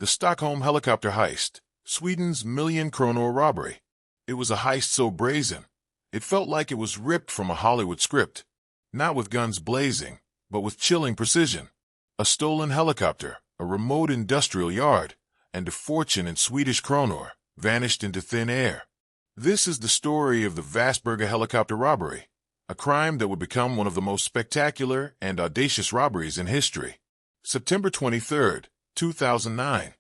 The Stockholm Helicopter Heist, Sweden's million-kronor robbery. It was a heist so brazen, it felt like it was ripped from a Hollywood script. Not with guns blazing, but with chilling precision. A stolen helicopter, a remote industrial yard, and a fortune in Swedish kronor vanished into thin air. This is the story of the Västberga helicopter robbery, a crime that would become one of the most spectacular and audacious robberies in history. September 23, 2009.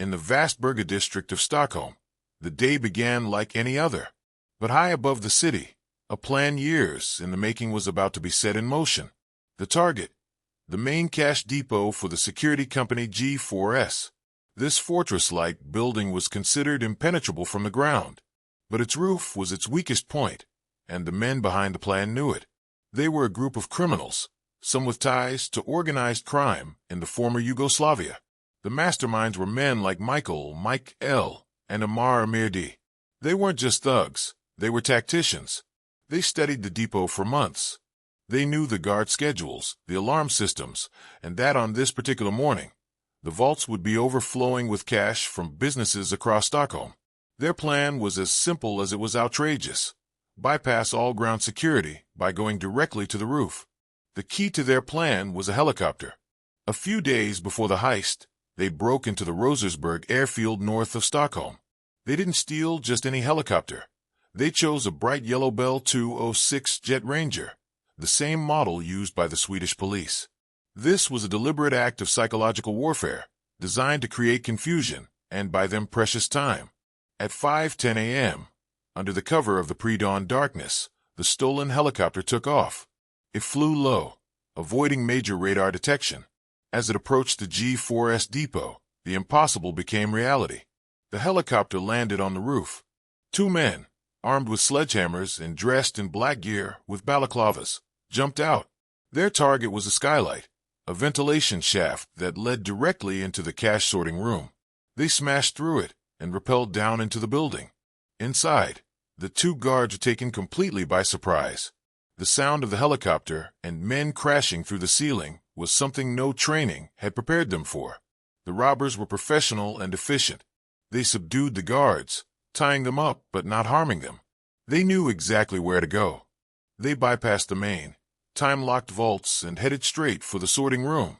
In the Västberga district of Stockholm, the day began like any other. But high above the city, a plan years in the making was about to be set in motion. The target, the main cash depot for the security company G4S. This fortress-like building was considered impenetrable from the ground, but its roof was its weakest point, and the men behind the plan knew it. They were a group of criminals, some with ties to organized crime in the former Yugoslavia. The masterminds were men like Mike L., and Amar Amirdi. They weren't just thugs, they were tacticians. They studied the depot for months. They knew the guard schedules, the alarm systems, and that on this particular morning, the vaults would be overflowing with cash from businesses across Stockholm. Their plan was as simple as it was outrageous. Bypass all ground security by going directly to the roof. The key to their plan was a helicopter. A few days before the heist, they broke into the Rosersberg airfield north of Stockholm. They didn't steal just any helicopter. They chose a bright yellow Bell 206 Jet Ranger, the same model used by the Swedish police. This was a deliberate act of psychological warfare, designed to create confusion and buy them precious time. At 5:10 a.m., under the cover of the pre-dawn darkness, the stolen helicopter took off. It flew low, avoiding major radar detection. As it approached the G4S depot, the impossible became reality. The helicopter landed on the roof. Two men, armed with sledgehammers and dressed in black gear with balaclavas, jumped out. Their target was a skylight, a ventilation shaft that led directly into the cash sorting room. They smashed through it and rappelled down into the building. Inside, the two guards were taken completely by surprise. The sound of the helicopter and men crashing through the ceiling was something no training had prepared them for. The robbers were professional and efficient. They subdued the guards, tying them up but not harming them. They knew exactly where to go. They bypassed the main, time-locked vaults and headed straight for the sorting room,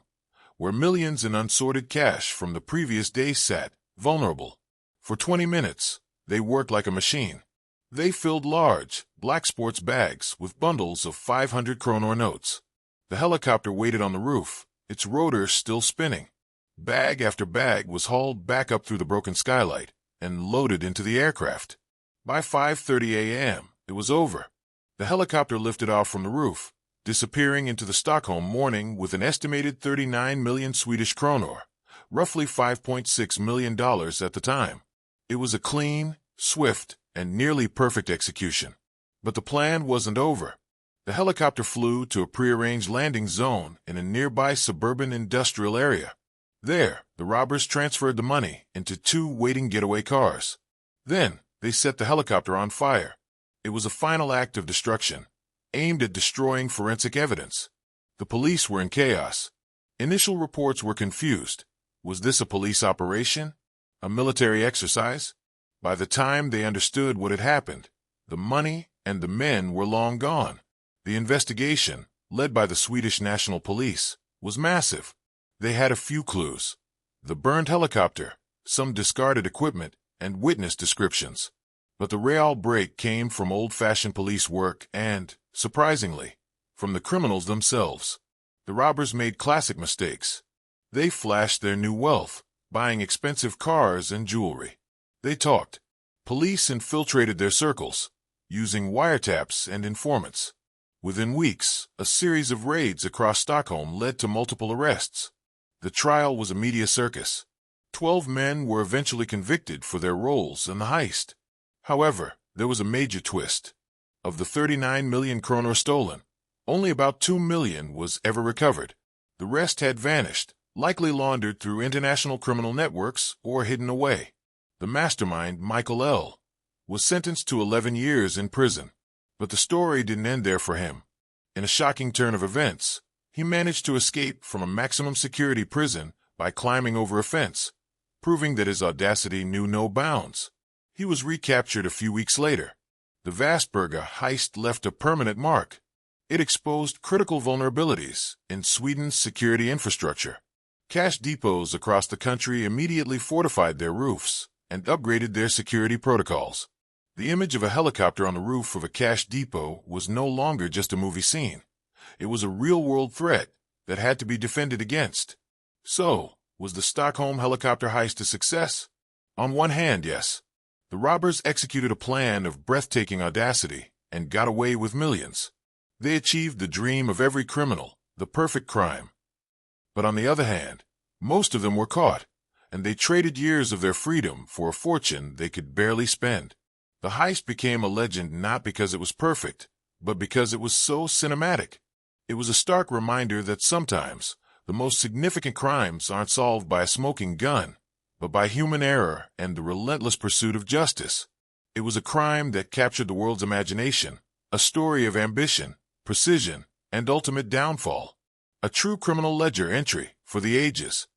where millions in unsorted cash from the previous day sat, vulnerable. For 20 minutes, they worked like a machine. They filled large, black sports bags with bundles of 500 kronor notes. The helicopter waited on the roof, its rotor still spinning. Bag after bag was hauled back up through the broken skylight and loaded into the aircraft. By 5:30 a.m., it was over. The helicopter lifted off from the roof, disappearing into the Stockholm morning with an estimated 39 million Swedish kronor, roughly $5.6 million at the time. It was a clean, swift, and nearly perfect execution. But the plan wasn't over. The helicopter flew to a prearranged landing zone in a nearby suburban industrial area. There, the robbers transferred the money into two waiting getaway cars. Then, they set the helicopter on fire. It was a final act of destruction, aimed at destroying forensic evidence. The police were in chaos. Initial reports were confused. Was this a police operation? A military exercise? By the time they understood what had happened, the money and the men were long gone. The investigation, led by the Swedish National Police, was massive. They had a few clues: the burned helicopter, some discarded equipment, and witness descriptions. But the real break came from old-fashioned police work and, surprisingly, from the criminals themselves. The robbers made classic mistakes. They flashed their new wealth, buying expensive cars and jewelry. They talked. Police infiltrated their circles, using wiretaps and informants. Within weeks, a series of raids across Stockholm led to multiple arrests. The trial was a media circus. 12 men were eventually convicted for their roles in the heist. However, there was a major twist. Of the 39 million kronor stolen, only about 2 million was ever recovered. The rest had vanished, likely laundered through international criminal networks or hidden away. The mastermind, Michael L., was sentenced to 11 years in prison. But the story didn't end there for him. In a shocking turn of events, he managed to escape from a maximum security prison by climbing over a fence, proving that his audacity knew no bounds. He was recaptured a few weeks later. The Vastberga heist left a permanent mark. It exposed critical vulnerabilities in Sweden's security infrastructure. Cash depots across the country immediately fortified their roofs and upgraded their security protocols. The image of a helicopter on the roof of a cash depot was no longer just a movie scene. It was a real-world threat that had to be defended against. So, was the Stockholm helicopter heist a success? On one hand, yes. The robbers executed a plan of breathtaking audacity and got away with millions. They achieved the dream of every criminal, the perfect crime. But on the other hand, most of them were caught, and they traded years of their freedom for a fortune they could barely spend. The heist became a legend not because it was perfect, but because it was so cinematic. It was a stark reminder that sometimes the most significant crimes aren't solved by a smoking gun, but by human error and the relentless pursuit of justice. It was a crime that captured the world's imagination, a story of ambition, precision, and ultimate downfall. A true criminal ledger entry for the ages.